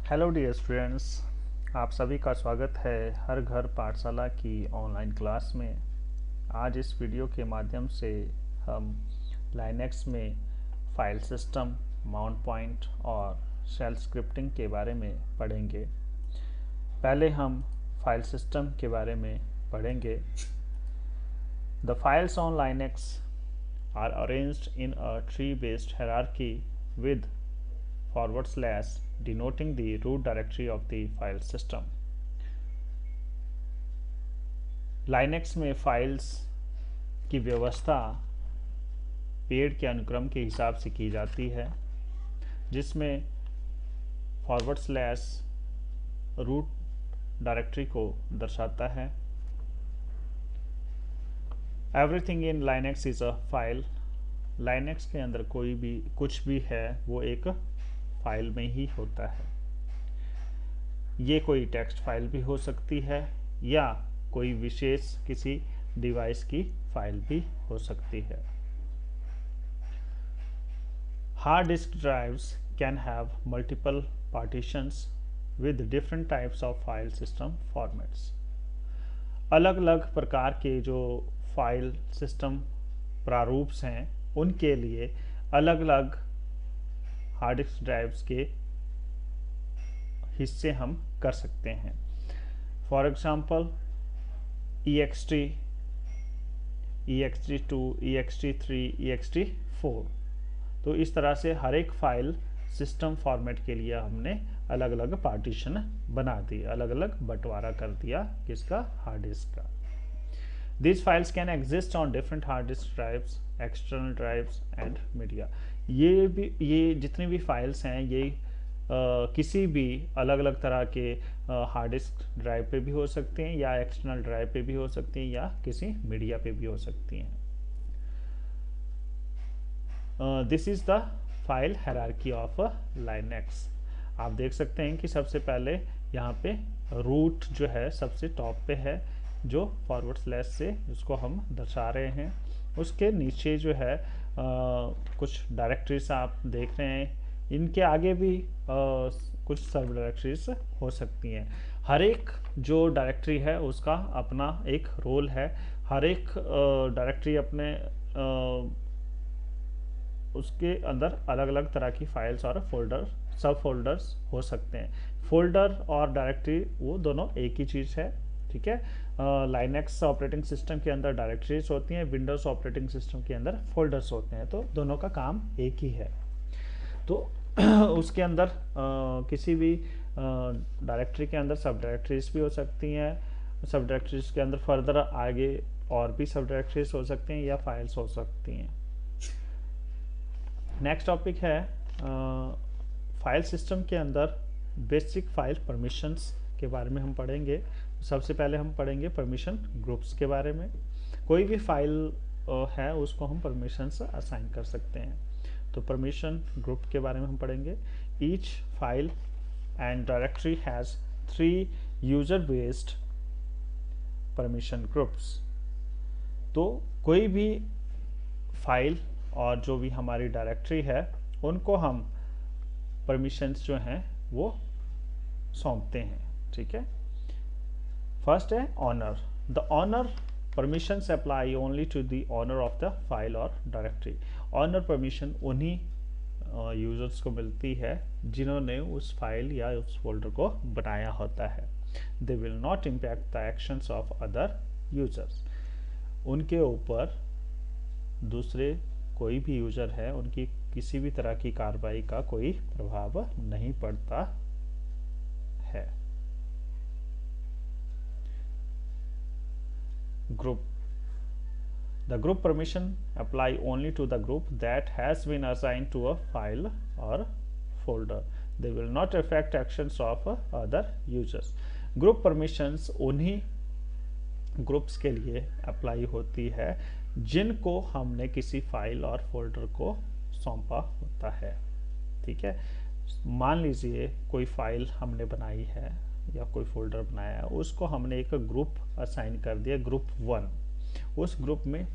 Hello dear students, आप सभी का स्वागत है हर घर पाठशाला की ऑनलाइन क्लास में। आज इस वीडियो के माध्यम से हम लाइनेक्स में फाइल सिस्टम, माउंट पॉइंट और शेल स्क्रिप्टिंग के बारे में पढ़ेंगे। पहले हम फाइल सिस्टम के बारे में पढ़ेंगे। The files on Linux are arranged in a tree-based hierarchy with / denoting the root directory of the file system. Linux में फाइल्स की व्यवस्था पेड़ के अनुक्रम के हिसाब से की जाती है, जिसमें / रूट डायरेक्टरी को दर्शाता है। Everything in Linux is a file. Linux के अंदर कोई भी कुछ भी है वो एक फाइल में ही होता है। ये कोई टेक्स्ट फाइल भी हो सकती है या कोई विशेष किसी डिवाइस की फाइल भी हो सकती है। Hard disk drives can have multiple partitions with different types of file system formats. अलग अलग प्रकार के जो फाइल सिस्टम प्रारूप्स हैं उनके लिए अलग अलग हार्ड डिस्क ड्राइव्स के हिस्से हम कर सकते हैं। For example ext, ext2, ext3, ext4। तो इस तरह से हर एक फाइल सिस्टम फॉर्मेट के लिए हमने अलग अलग पार्टीशन बना दी, अलग अलग बंटवारा कर दिया किसका, हार्ड डिस्क का। These files can exist on different hard disk drives, external drives and media। ये जितनी भी फाइल्स हैं ये किसी भी अलग अलग तरह के हार्ड डिस्क ड्राइव पे भी हो सकते हैं या एक्सटर्नल ड्राइव पे भी हो सकती हैं या किसी मीडिया पे भी हो सकती हैं। This is the file hierarchy of Linux. आप देख सकते हैं कि सबसे पहले यहाँ पे रूट जो है सबसे टॉप पे है, जो / से उसको हम दर्शा रहे हैं। उसके नीचे जो है कुछ डायरेक्टरीज आप देख रहे हैं। इनके आगे भी कुछ सब डायरेक्टरीज हो सकती हैं। हर एक जो डायरेक्टरी है उसका अपना एक रोल है। हर एक डायरेक्टरी अपने उसके अंदर अलग अलग तरह की फाइल्स और फोल्डर, सब फोल्डर्स हो सकते हैं। फोल्डर और डायरेक्टरी वो दोनों एक ही चीज़ है, ठीक है। लाइनेक्स ऑपरेटिंग सिस्टम के अंदर डायरेक्टरीज होती हैं, विंडोज ऑपरेटिंग सिस्टम के अंदर फोल्डर्स होते हैं, तो दोनों का काम एक ही है। तो उसके अंदर किसी भी डायरेक्टरी के अंदर सब डायरेक्टरीज भी हो सकती हैं। सब डायरेक्टरीज के अंदर फर्दर आगे और भी सब डायरेक्टरीज हो सकते हैं या फाइल्स हो सकती हैं। नेक्स्ट टॉपिक है फाइल सिस्टम के अंदर बेसिक फाइल परमिशंस के बारे में हम पढ़ेंगे। सबसे पहले हम पढ़ेंगे परमिशन ग्रुप्स के बारे में। कोई भी फाइल है उसको हम परमिशंस असाइन कर सकते हैं। तो परमिशन ग्रुप के बारे में हम पढ़ेंगे। Each file and directory has 3 user based permission groups. तो कोई भी फाइल और जो भी हमारी डायरेक्टरी है उनको हम परमिशंस जो हैं वो सौंपते हैं, ठीक है। फर्स्ट है owner. The owner permissions apply only to the owner of the file और डायरेक्टरी। ऑनर परमिशन उन्हीं यूजर्स को मिलती है जिन्होंने उस फाइल या उस फोल्डर को बनाया होता है। They will not impact the actions of other users. उनके ऊपर दूसरे कोई भी यूजर है उनकी किसी भी तरह की कार्रवाई का कोई प्रभाव नहीं पड़ता है। Group. The group permission apply only to the group that has been assigned to a file or folder. They will not affect actions of other users. Group permissions उन्हीं ग्रुप्स के लिए अप्लाई होती है जिनको हमने किसी फाइल और folder को सौंपा होता है, ठीक है। मान लीजिए कोई फाइल हमने बनाई है या कोई फोल्डर बनाया है, उसको हमने एक ग्रुप असाइन कर दिया, ग्रुप 1। उस ग्रुप में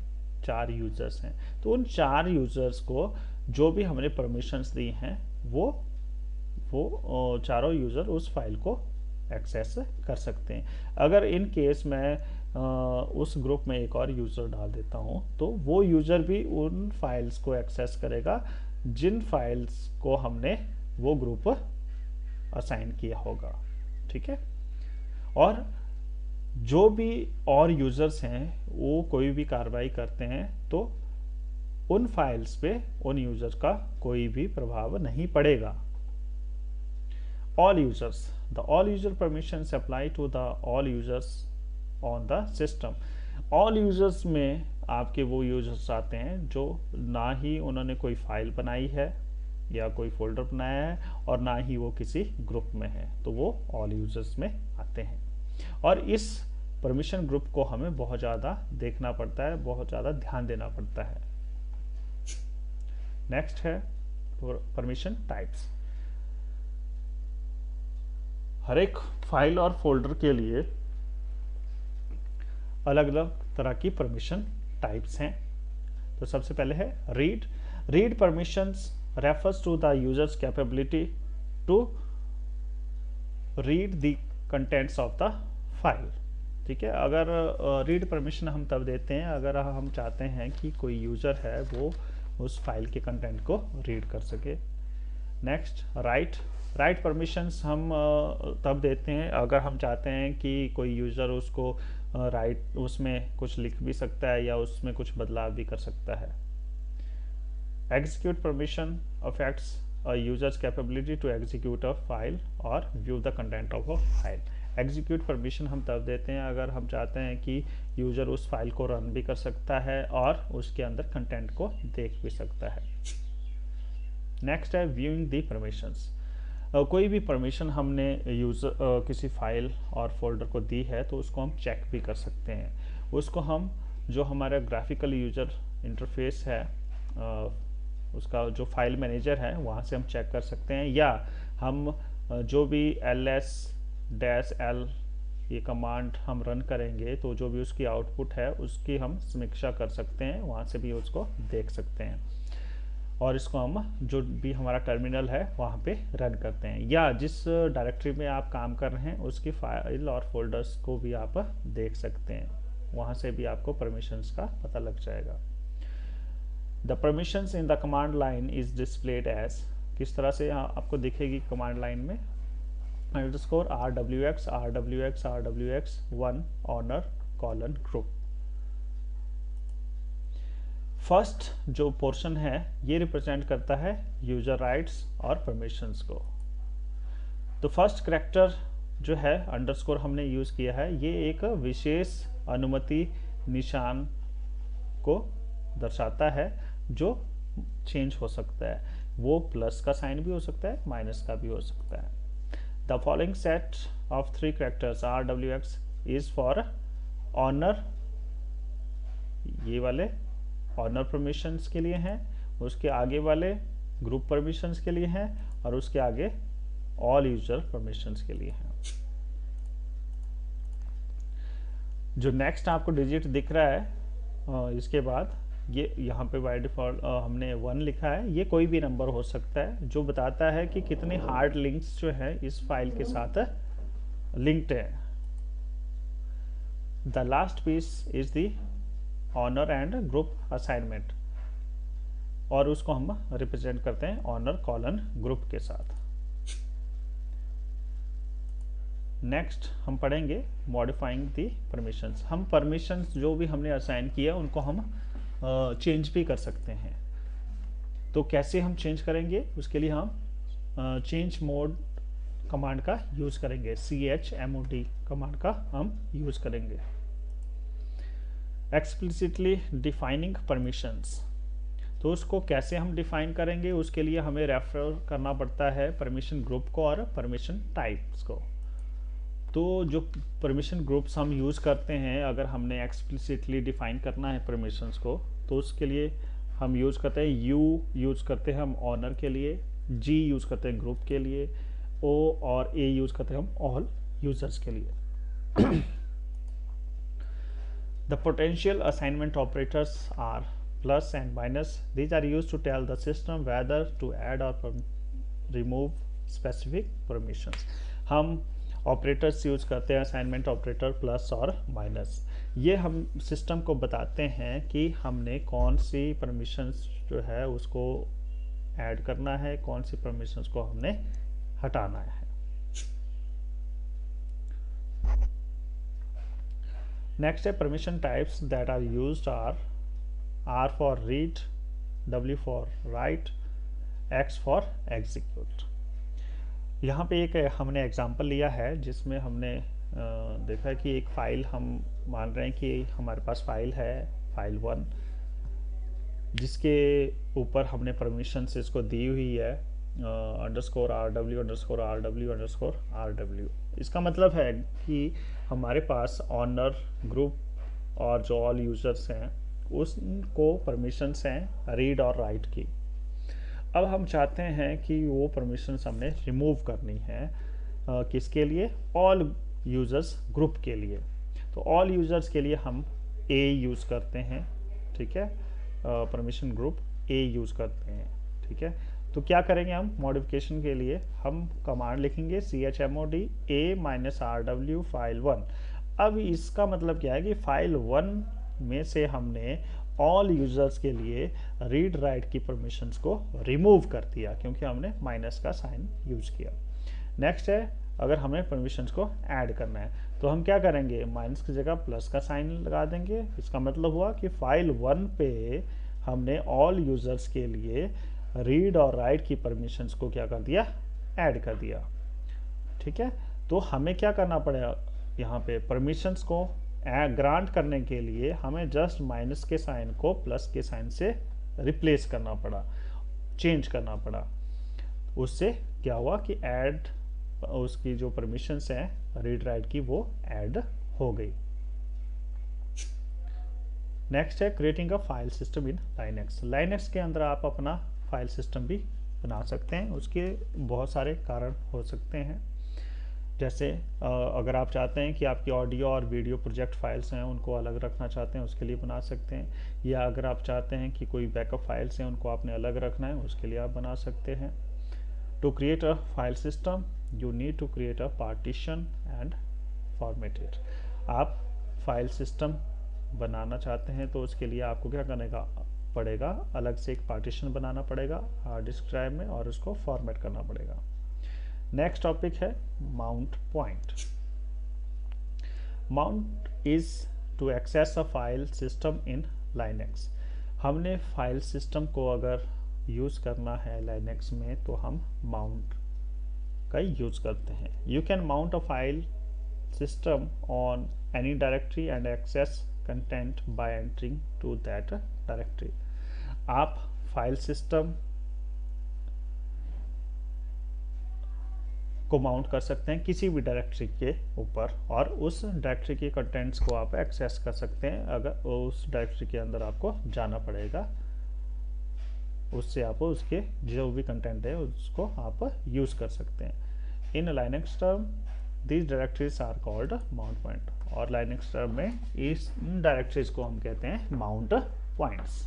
4 यूजर्स हैं, तो उन 4 यूजर्स को जो भी हमने परमिशंस दी हैं वो वो चारों यूज़र उस फाइल को एक्सेस कर सकते हैं। अगर इन केस मैं उस ग्रुप में एक और यूज़र डाल देता हूँ तो वो यूज़र भी उन फाइल्स को एक्सेस करेगा जिन फाइल्स को हमने वो ग्रुप असाइन किया होगा। ठीक है। और जो भी और यूज़र्स हैं वो कोई भी कार्रवाई करते हैं तो उन फाइल्स पे उन यूज़र का कोई भी प्रभाव नहीं पड़ेगा। All users, the all user permissions apply to the all users on the system। all users में आपके वो यूजर्स आते हैं जो ना ही उन्होंने कोई फाइल बनाई है या कोई फोल्डर बनाया है और ना ही वो किसी ग्रुप में है, तो वो ऑल यूजर्स में आते हैं। और इस परमिशन ग्रुप को हमें बहुत ज़्यादा देखना पड़ता है, बहुत ज़्यादा ध्यान देना पड़ता है। नेक्स्ट है परमिशन टाइप्स। हर एक फाइल और फोल्डर के लिए अलग अलग तरह की परमिशन टाइप्स हैं। तो सबसे पहले है read. Read permissions refers to the user's capability to read the contents of the file. ठीक है। अगर रीड परमिशन हम तब देते हैं अगर हम चाहते हैं कि कोई यूजर है वो उस फाइल के कंटेंट को रीड कर सके। Next right. राइट परमिशंस हम तब देते हैं अगर हम चाहते हैं कि कोई यूज़र उसको राइट उसमें कुछ लिख भी सकता है या उसमें कुछ बदलाव भी कर सकता है। Execute permission affects a user's capability to execute a file or view the content of a file. Execute permission हम तब देते हैं अगर हम चाहते हैं कि यूज़र उस फाइल को रन भी कर सकता है और उसके अंदर कंटेंट को देख भी सकता है। नेक्स्ट है व्यूइंग द परमिशंस। कोई भी परमिशन हमने यूज़र किसी फाइल और फोल्डर को दी है तो उसको हम चेक भी कर सकते हैं। उसको हम जो हमारा ग्राफिकल यूजर इंटरफेस है उसका जो फाइल मैनेजर है वहाँ से हम चेक कर सकते हैं, या हम जो भी ls-l ये कमांड हम रन करेंगे तो जो भी उसकी आउटपुट है उसकी हम समीक्षा कर सकते हैं, वहाँ से भी उसको देख सकते हैं और इसको हम जो भी हमारा टर्मिनल है वहाँ पे रन करते हैं, या जिस डायरेक्टरी में आप काम कर रहे हैं उसकी फाइल और फोल्डर्स को भी आप देख सकते हैं, वहाँ से भी आपको परमिशंस का पता लग जाएगा। The permissions in the command line is displayed as, किस तरह से आपको दिखेगी कमांड लाइन में, underscore rwx rwx rwx 1 owner colon group. First जो पोर्शन है ये रिप्रेजेंट करता है यूजर राइट्स और परमिशंस को। तो फर्स्ट करैक्टर जो है अंडरस्कोर हमने यूज किया है, ये एक विशेष अनुमति निशान को दर्शाता है जो चेंज हो सकता है, वो प्लस का साइन भी हो सकता है, माइनस का भी हो सकता है। The following set of 3 characters rwx is for owner, ये वाले ऑनर परमिशंस के लिए हैं, उसके आगे वाले ग्रुप परमिशंस के लिए हैं और उसके आगे ऑल यूजर परमिशंस के लिए हैं। जो नेक्स्ट आपको डिजिट दिख रहा है इसके बाद ये यहाँ पे बाय डिफॉल्ट हमने 1 लिखा है, ये कोई भी नंबर हो सकता है जो बताता है कि कितने हार्ड लिंक्स जो है इस फाइल के साथ लिंक्ड है। The last piece is the owner and group assignment और उसको हम रिप्रेजेंट करते हैं ऑनर कॉलन ग्रुप के साथ। नेक्स्ट हम पढ़ेंगे मॉडिफाइंग द परमिशंस। हम परमिशंस जो भी हमने असाइन किया उनको हम चेंज भी कर सकते हैं। तो कैसे हम चेंज करेंगे, उसके लिए हम चेंज मोड कमांड का यूज करेंगे, chmod कमांड का हम यूज करेंगे। एक्सप्लिसिटली डिफाइनिंग परमिशंस, तो उसको कैसे हम डिफाइन करेंगे, उसके लिए हमें रेफर करना पड़ता है परमिशन ग्रुप को और परमिशन टाइप्स को। तो जो परमिशन ग्रुप्स हम यूज़ करते हैं अगर हमने एक्सप्लिसिटली डिफाइन करना है परमिशंस को, तो उसके लिए हम यूज़ करते हैं U यूज़ करते हैं हम ऑनर के लिए, G यूज़ करते हैं ग्रुप के लिए, O और A यूज़ करते हैं हम ऑल यूजर्स के लिए। The potential assignment operators are plus and minus. These are used to tell the system whether to add or remove specific permissions. हम ऑपरेटर्स यूज करते हैं, असाइनमेंट ऑपरेटर, प्लस और minus. ये हम सिस्टम को बताते हैं कि हमने कौन सी परमिशंस जो है उसको ऐड करना है, कौन सी परमिशंस को हमने हटाना है। नेक्स्ट है permission types that are used are R for read, W for write, X for execute. यहाँ पे एक हमने एग्जांपल लिया है जिसमें हमने देखा कि एक फाइल, हम मान रहे हैं कि हमारे पास फाइल है फाइल 1, जिसके ऊपर हमने परमिशंस इसको दी हुई है underscore RW underscore RW underscore RW। इसका मतलब है कि हमारे पास ऑनर, ग्रुप और जो ऑल यूजर्स हैं उसको परमिशंस हैं रीड और राइट की। अब हम चाहते हैं कि वो परमिशंस हमने रिमूव करनी है किसके लिए? ऑल यूजर्स ग्रुप के लिए। तो ऑल यूजर्स के लिए हम A यूज़ करते हैं, ठीक है, परमिशन ग्रुप A यूज़ करते हैं, ठीक है। तो क्या करेंगे हम मॉडिफिकेशन के लिए? हम कमांड लिखेंगे chmod a-rw फाइल 1। अब इसका मतलब क्या है कि फाइल 1 में से हमने ऑल यूजर्स के लिए रीड राइट की परमिशंस को रिमूव कर दिया, क्योंकि हमने माइनस का साइन यूज किया। नेक्स्ट है, अगर हमें परमिशंस को ऐड करना है तो हम क्या करेंगे? माइनस की जगह प्लस का साइन लगा देंगे। इसका मतलब हुआ कि फाइल 1 पे हमने ऑल यूजर्स के लिए रीड और राइट की परमिशंस को क्या कर दिया? ऐड कर दिया, ठीक है। तो हमें क्या करना पड़ेगा? यहाँ पे परमिशंस को ग्रांट करने के लिए हमें जस्ट माइनस के साइन को प्लस के साइन से रिप्लेस करना पड़ा, चेंज करना पड़ा। उससे क्या हुआ कि ऐड, उसकी जो परमिशंस हैं रीड राइट की वो ऐड हो गई। नेक्स्ट है creating a file system in Linux. Linux के अंदर आप अपना फाइल सिस्टम भी बना सकते हैं। उसके बहुत सारे कारण हो सकते हैं, जैसे अगर आप चाहते हैं कि आपकी ऑडियो और वीडियो प्रोजेक्ट फाइल्स हैं उनको अलग रखना चाहते हैं, उसके लिए बना सकते हैं। या अगर आप चाहते हैं कि कोई बैकअप फाइल्स हैं उनको आपने अलग रखना है, उसके लिए आप बना सकते हैं। To create a file system you need to create a partition and format it। आप फाइल सिस्टम बनाना चाहते हैं तो उसके लिए आपको क्या करने का पड़ेगा? अलग से एक पार्टीशन बनाना पड़ेगा हार्ड डिस्क ड्राइव में और उसको फॉर्मेट करना पड़ेगा। नेक्स्ट टॉपिक है mount point. Mount is to access a file system in Linux. हमने फाइल सिस्टम को अगर यूज करना है लाइनेक्स में तो हम माउंट का यूज करते हैं। You can mount a file system on any directory and access content by entering to that directory. आप फाइल सिस्टम को माउंट कर सकते हैं किसी भी डायरेक्टरी के ऊपर और उस डायरेक्टरी के कंटेंट्स को आप एक्सेस कर सकते हैं। अगर उस डायरेक्टरी के अंदर आपको जाना पड़ेगा, उससे आप उसके जो भी कंटेंट है उसको आप यूज कर सकते हैं। In Linux term these directories are called mount point, और लाइनेक्स टर्म में इस डायरेक्टरीज को हम कहते हैं mount points.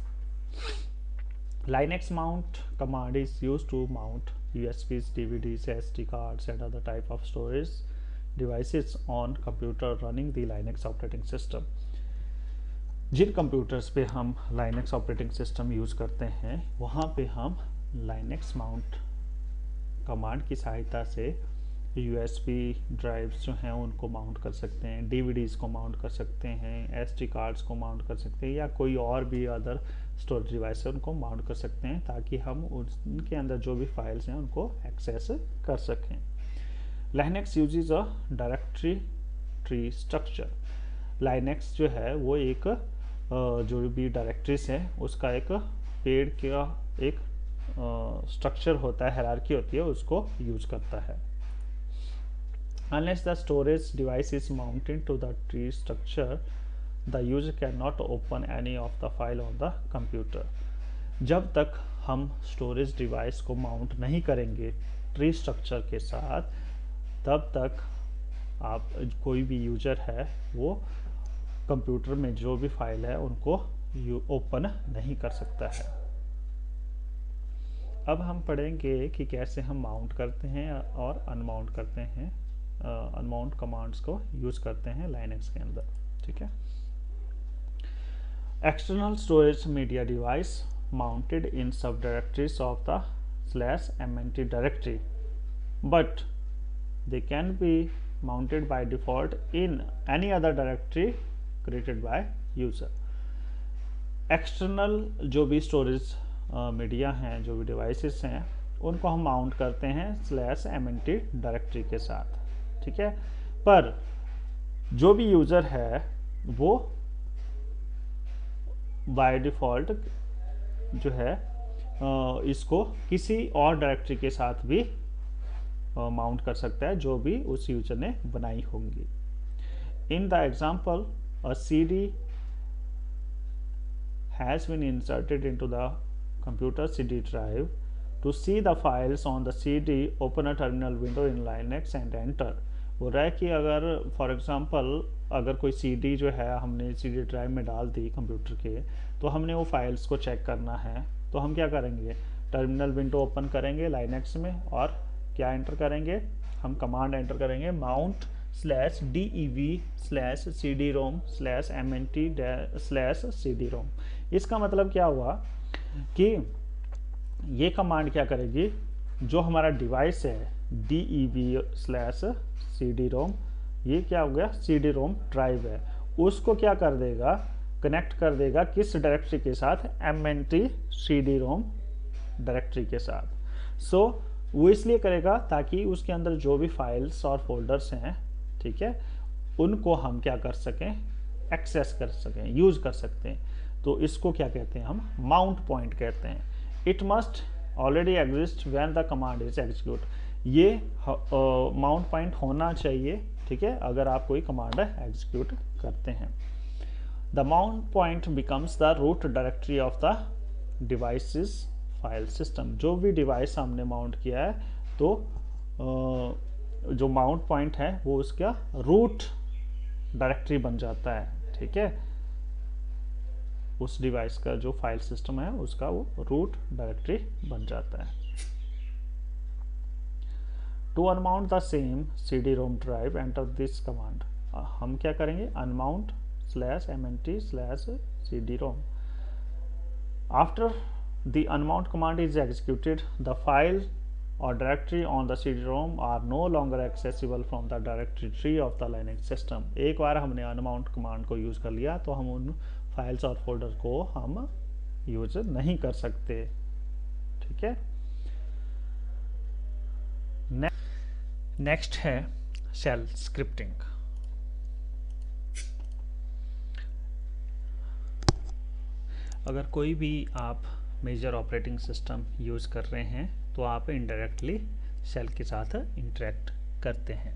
Linux mount command is used to mount USBs, DVDs, SD cards and other type of storage devices on computer running the Linux operating system। जिन computers पे हम Linux ऑपरेटिंग सिस्टम यूज करते हैं वहाँ पे हम Linux mount command की सहायता से USB ड्राइव्स जो हैं उनको माउंट कर सकते हैं, DVDs को माउंट कर सकते हैं, SD कार्ड्स को माउंट कर सकते हैं, या कोई और भी अदर स्टोरेज डिवाइस है उनको माउंट कर सकते हैं ताकि हम उनके अंदर जो भी फाइल्स हैं उनको एक्सेस कर सकें। Linux uses a directory tree structure. Linux जो है वो एक जो भी डायरेक्टरीज है उसका एक पेड़ का एक स्ट्रक्चर होता है, हायरार्की होती है, उसको यूज करता है। Unless the storage device is mounted to the tree structure, the user cannot open any of the file on the computer। जब तक हम स्टोरेज डिवाइस को माउंट नहीं करेंगे ट्री स्ट्रक्चर के साथ, तब तक आप कोई भी यूजर है वो कंप्यूटर में जो भी फाइल है उनको ओपन नहीं कर सकता है। अब हम पढ़ेंगे कि कैसे हम माउंट करते हैं और अनमाउंट करते हैं, अनमाउंट कमांड्स को यूज़ करते हैं लाइनक्स के अंदर। ठीक है। External storage media device mounted in subdirectories of the /mnt directory, but they can be mounted by default in any other directory created by user. External जो भी स्टोरेज मीडिया हैं, जो भी डिवाइसेस हैं, उनको हम माउंट करते हैं /mnt डायरेक्टरी के साथ। ठीक है। पर जो भी यूज़र है वो बाय डिफ़ॉल्ट जो है इसको किसी और डायरेक्टरी के साथ भी माउंट कर सकता है जो भी उस यूजर ने बनाई होंगी। In the example, a CD has been inserted into the computer CD drive. To see the files on the CD, open a terminal window in Linux and enter. हो रहा है कि अगर फॉर एग्जांपल अगर कोई CD जो है हमने CD ड्राइव में डाल दी कंप्यूटर के, तो हमने वो फाइल्स को चेक करना है, तो हम क्या करेंगे, टर्मिनल विंडो ओपन करेंगे लाइनक्स में और क्या एंटर करेंगे, हम कमांड एंटर करेंगे mount /dev/cdrom/mnt/cdrom। इसका मतलब क्या हुआ कि ये कमांड क्या करेगी, जो हमारा डिवाइस है dev/cdrom, ये क्या हो गया, cd-rom ड्राइव है, उसको क्या कर देगा, कनेक्ट कर देगा किस डायरेक्टरी के साथ, mnt cd-rom डायरेक्टरी के साथ। सो वो इसलिए करेगा ताकि उसके अंदर जो भी फाइल्स और फोल्डर्स हैं, ठीक है, उनको हम क्या कर सकें, एक्सेस कर सकें, यूज कर सकते हैं। तो इसको क्या कहते हैं, हम माउंट पॉइंट कहते हैं। It must already exist when the command is execute. ये माउंट पॉइंट होना चाहिए, ठीक है, अगर आप कोई कमांड एग्जीक्यूट करते हैं। The mount point becomes the root directory of the device's file system. जो भी डिवाइस हमने माउंट किया है, तो जो माउंट पॉइंट है वो उसका रूट डायरेक्टरी बन जाता है। ठीक है, उस डिवाइस का जो फाइल सिस्टम है उसका वो रूट डायरेक्टरी बन जाता है। To unmount the same CD-ROM drive enter this command. हम क्या करेंगे, unmount /mnt/cd-rom। After the unmount command is executed, the file or directory on the CD-ROM are no longer accessible from the directory tree of the Linux system। एक बार हमने unmount command को use कर लिया तो हम उन फाइल्स और folder को हम यूज नहीं कर सकते। ठीक है। नेक्स्ट है शेल स्क्रिप्टिंग। अगर कोई भी आप मेजर ऑपरेटिंग सिस्टम यूज़ कर रहे हैं तो आप इनडायरेक्टली शेल के साथ इंटरेक्ट करते हैं।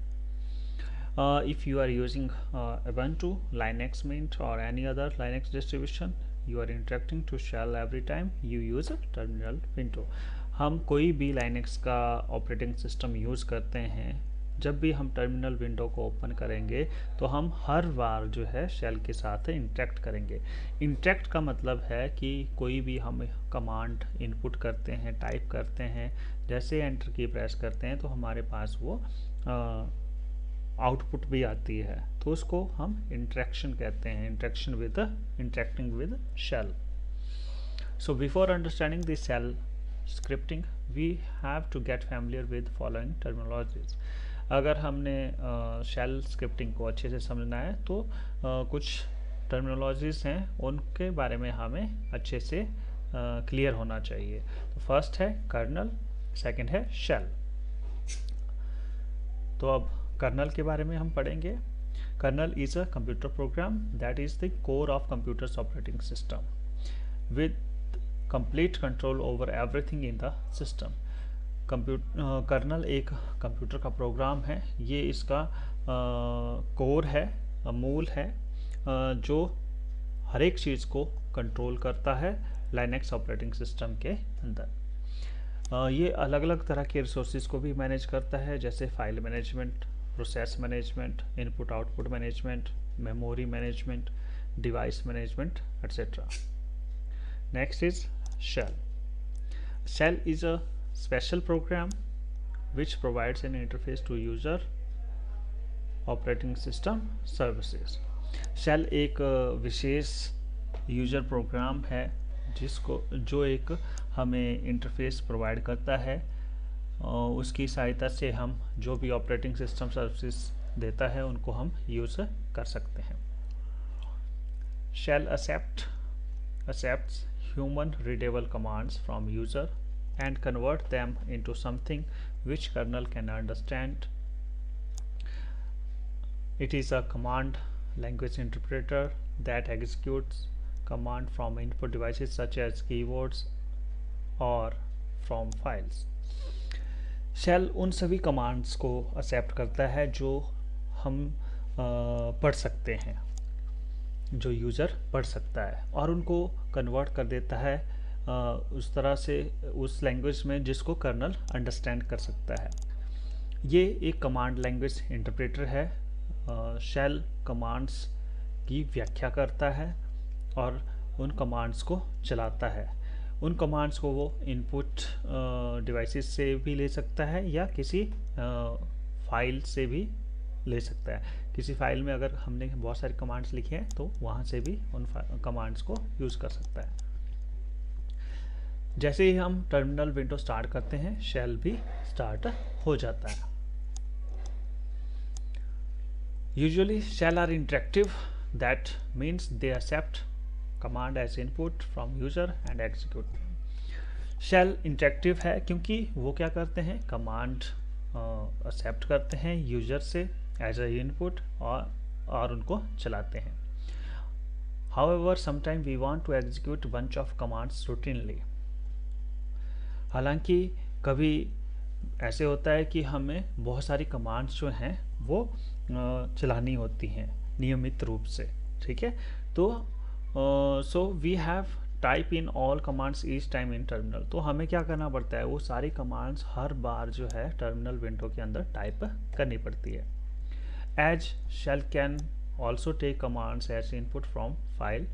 If you are using Ubuntu, Linux Mint or any other Linux distribution, you are interacting to shell every time you use a terminal window। हम कोई भी Linux का ऑपरेटिंग सिस्टम यूज़ करते हैं, जब भी हम टर्मिनल विंडो को ओपन करेंगे तो हम हर बार जो है शेल के साथ इंटरेक्ट करेंगे। इंटरेक्ट का मतलब है कि कोई भी हम कमांड इनपुट करते हैं, टाइप करते हैं, जैसे एंटर की प्रेस करते हैं तो हमारे पास वो आउटपुट भी आती है, तो उसको हम इंटरेक्शन कहते हैं, interacting with shell. So before understanding the shell scripting we have to get familiar with following terminologies. अगर हमने शेल स्क्रिप्टिंग को अच्छे से समझना है तो कुछ टर्मिनोलॉजीज हैं, उनके बारे में हमें अच्छे से क्लियर होना चाहिए। तो फर्स्ट है कर्नल, सेकंड है शेल। तो अब कर्नल के बारे में हम पढ़ेंगे। Kernel is a computer program that is the core of computer's operating system with complete control over everything in the system. Kernel एक कंप्यूटर का प्रोग्राम है, ये इसका कोर है, मूल है, जो हर एक चीज़ को कंट्रोल करता है लाइनक्स ऑपरेटिंग सिस्टम के अंदर। ये अलग अलग तरह के रिसोर्सेज को भी मैनेज करता है, जैसे file management, process management, input output management, memory management, device management etcetera. Next is shell. Shell is a special program which provides an interface to user operating system services. Shell एक विशेष user program है जो एक हमें interface provide करता है, उसकी सहायता से हम जो भी ऑपरेटिंग सिस्टम सर्विसेज देता है उनको हम यूज़ कर सकते हैं। Shell accepts human readable commands from user and convert them into something which kernel can understand. It is a command language interpreter that executes command from input devices such as keyboards or from files. Shell उन सभी commands को accept करता है जो हम पढ़ सकते हैं, जो यूज़र पढ़ सकता है, और उनको कन्वर्ट कर देता है उस तरह से उस लैंग्वेज में जिसको कर्नल अंडरस्टैंड कर सकता है। ये एक कमांड लैंग्वेज इंटरप्रेटर है। शेल कमांड्स की व्याख्या करता है और उन कमांड्स को चलाता है। उन कमांड्स को वो इनपुट डिवाइसेस से भी ले सकता है या किसी फाइल से भी ले सकता है। किसी फाइल में अगर हमने बहुत सारे कमांड्स लिखे हैं तो वहाँ से भी उन कमांड्स को यूज़ कर सकता है। जैसे ही हम टर्मिनल विंडो स्टार्ट करते हैं शेल भी स्टार्ट हो जाता है। Usually shell are interactive, that means they accept command as input from user and execute. Shell interactive है क्योंकि वो क्या करते हैं, कमांड एक्सेप्ट करते हैं यूजर से एज अ इनपुट और उनको चलाते हैं। However sometime we want to execute bunch of commands routinely. हालांकि कभी ऐसे होता है कि हमें बहुत सारी कमांड्स जो हैं वो चलानी होती हैं नियमित रूप से, ठीक है। तो so we have type in all commands each time in terminal. तो हमें क्या करना पड़ता है, वो सारी कमांड्स हर बार जो है टर्मिनल विंडो के अंदर टाइप करनी पड़ती है। As shell can also take commands as input from file,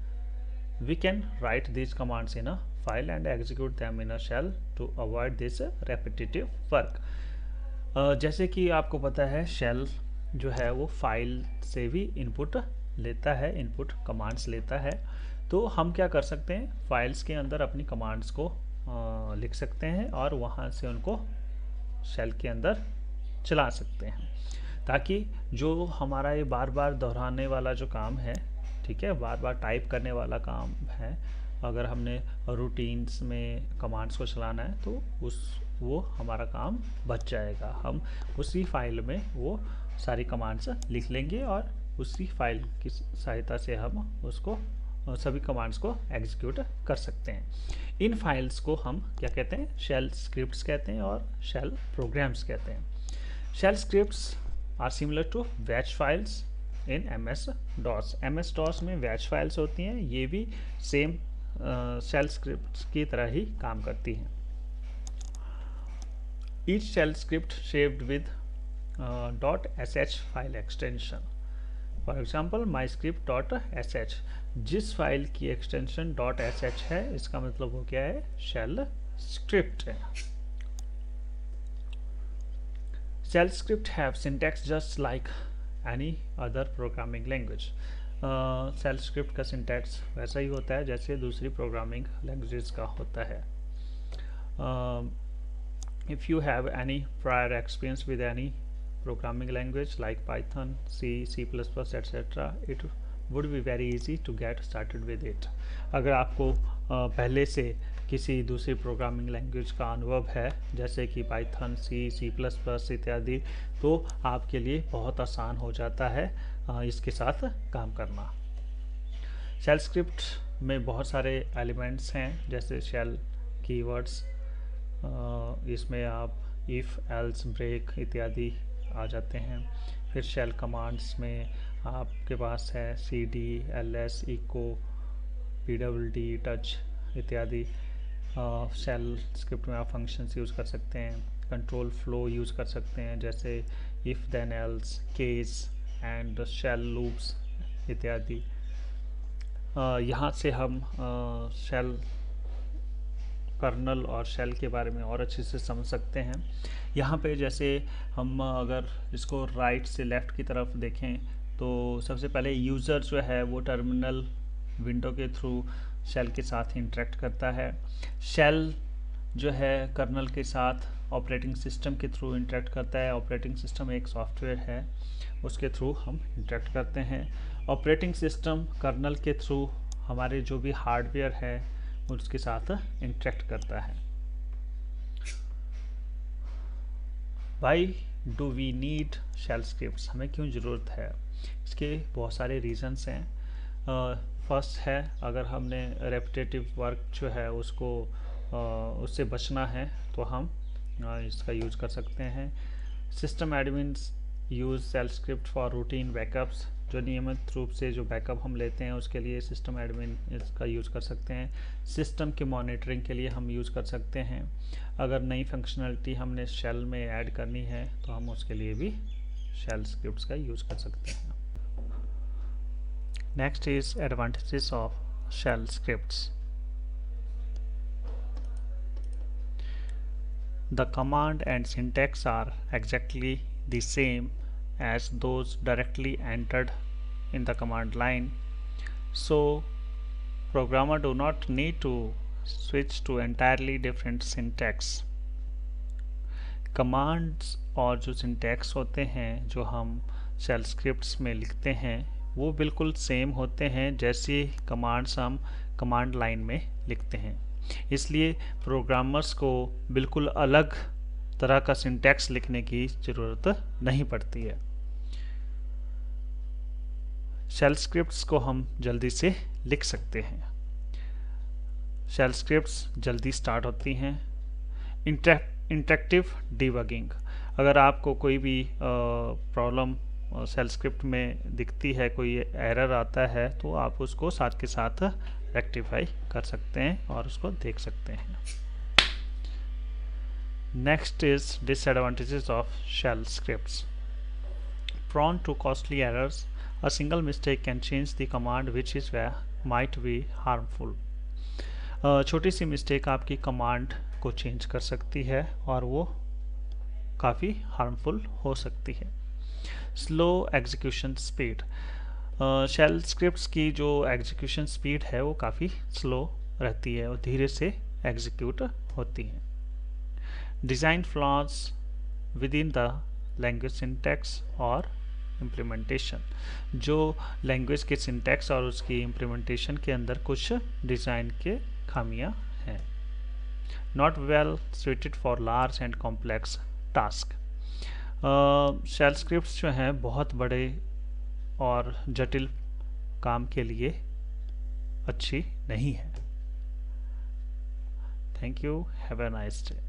we can write this commands in a file and execute them in a shell to avoid this repetitive work. जैसे कि आपको पता है शेल जो है वो फाइल से भी इनपुट लेता है, इनपुट कमांड्स लेता है। तो हम क्या कर सकते हैं, फाइल्स के अंदर अपनी कमांड्स को लिख सकते हैं और वहाँ से उनको शेल के अंदर चला सकते हैं, ताकि जो हमारा ये बार बार दोहराने वाला जो काम है, ठीक है, बार बार टाइप करने वाला काम है, अगर हमने रूटीन्स में कमांड्स को चलाना है तो वो हमारा काम बच जाएगा। हम उसी फाइल में वो सारी कमांड्स लिख लेंगे और उसी फाइल की सहायता से हम उसको सभी कमांड्स को एग्जीक्यूट कर सकते हैं। इन फाइल्स को हम क्या कहते हैं, शेल स्क्रिप्ट्स कहते हैं और शेल प्रोग्राम्स कहते हैं। Shell scripts are similar to batch files in MS-DOS। MS-DOS में बैच फाइल्स होती हैं, ये भी सेम शेल स्क्रिप्ट्स की तरह ही काम करती हैं। Each shell script shaped with .sh file extension. For example myscript.sh, जिस फाइल की एक्सटेंशन .sh है इसका मतलब वो क्या है, शेल स्क्रिप्ट है। Shell script have syntax just like any other programming language. Shell script का सिंटैक्स वैसा ही होता है जैसे दूसरी प्रोग्रामिंग लैंग्वेजेस का होता है। If you have any prior experience with any programming language like Python, C, C++, etc., it would be very easy to get started with it। अगर आपको पहले से किसी दूसरी प्रोग्रामिंग लैंग्वेज का अनुभव है जैसे कि पाइथन, C, C++ इत्यादि, तो आपके लिए बहुत आसान हो जाता है इसके साथ काम करना। शेल स्क्रिप्ट में बहुत सारे एलिमेंट्स हैं जैसे शेल कीवर्ड्स, इसमें आप इफ़, एल्स, ब्रेक इत्यादि आ जाते हैं। फिर शेल कमांड्स में आपके पास है CD, LS, echo, PWD, touch इत्यादि। शेल स्क्रिप्ट में आप फंक्शंस यूज़ कर सकते हैं, कंट्रोल फ्लो यूज़ कर सकते हैं जैसे if, then, else, case and shell loops इत्यादि। यहाँ से हम शेल कर्नल और शेल के बारे में और अच्छे से समझ सकते हैं। यहाँ पे जैसे हम अगर इसको राइट से लेफ़्ट की तरफ देखें तो सबसे पहले यूज़र जो है वो टर्मिनल विंडो के थ्रू शेल के साथ इंटरेक्ट करता है। शेल जो है कर्नल के साथ ऑपरेटिंग सिस्टम के थ्रू इंटरेक्ट करता है। ऑपरेटिंग सिस्टम एक सॉफ्टवेयर है, उसके थ्रू हम इंटरेक्ट करते हैं। ऑपरेटिंग सिस्टम कर्नल के थ्रू हमारे जो भी हार्डवेयर है उसके साथ इंटरेक्ट करता है। Why do we need shell scripts, हमें क्यों ज़रूरत है? इसके बहुत सारे रीजंस हैं। फर्स्ट है, अगर हमने रेपिटेटिव वर्क जो है उसको उससे बचना है तो हम इसका यूज़ कर सकते हैं। System admins use shell script for routine backups, जो नियमित रूप से जो बैकअप हम लेते हैं उसके लिए सिस्टम एडमिन इसका यूज़ कर सकते हैं। सिस्टम की मॉनिटरिंग के लिए हम यूज़ कर सकते हैं। अगर नई फंक्शनलिटी हमने शेल में ऐड करनी है तो हम उसके लिए भी शेल स्क्रिप्ट्स का यूज़ कर सकते हैं। Next is advantages of shell scripts. The command and syntax are exactly the same as those directly entered in the command line, so programmer do not need to switch to entirely different syntax. Commands और जो syntax होते हैं जो हम shell scripts में लिखते हैं वो बिल्कुल सेम होते हैं जैसे कमांड्स हम कमांड लाइन में लिखते हैं, इसलिए प्रोग्रामर्स को बिल्कुल अलग तरह का सिंटैक्स लिखने की ज़रूरत नहीं पड़ती है। शेल स्क्रिप्ट्स को हम जल्दी से लिख सकते हैं। शेल स्क्रिप्ट्स जल्दी स्टार्ट होती हैं। इंटरेक्टिव डिबगिंग, अगर आपको कोई भी प्रॉब्लम शेल स्क्रिप्ट में दिखती है, कोई एरर आता है, तो आप उसको साथ के साथ रेक्टिफाई कर सकते हैं और उसको देख सकते हैं। Next is disadvantages of shell scripts. prone to costly errors, a single mistake can change the command which is might be harmful. छोटी सी मिस्टेक आपकी कमांड को चेंज कर सकती है और वो काफ़ी हार्मफुल हो सकती है। Slow execution speed, shell scripts की जो एग्जीक्यूशन स्पीड है वो काफ़ी स्लो रहती है और धीरे से एग्जीक्यूट होती है। Design flaws with in the language syntax और इम्प्लीमेंटेशन, जो लैंग्वेज के सिंटैक्स और उसकी इम्प्लीमेंटेशन के अंदर कुछ डिज़ाइन के खामियां हैं। Not well suited for large and complex task, shell scripts जो हैं बहुत बड़े और जटिल काम के लिए अच्छी नहीं है। Thank you, have a nice day.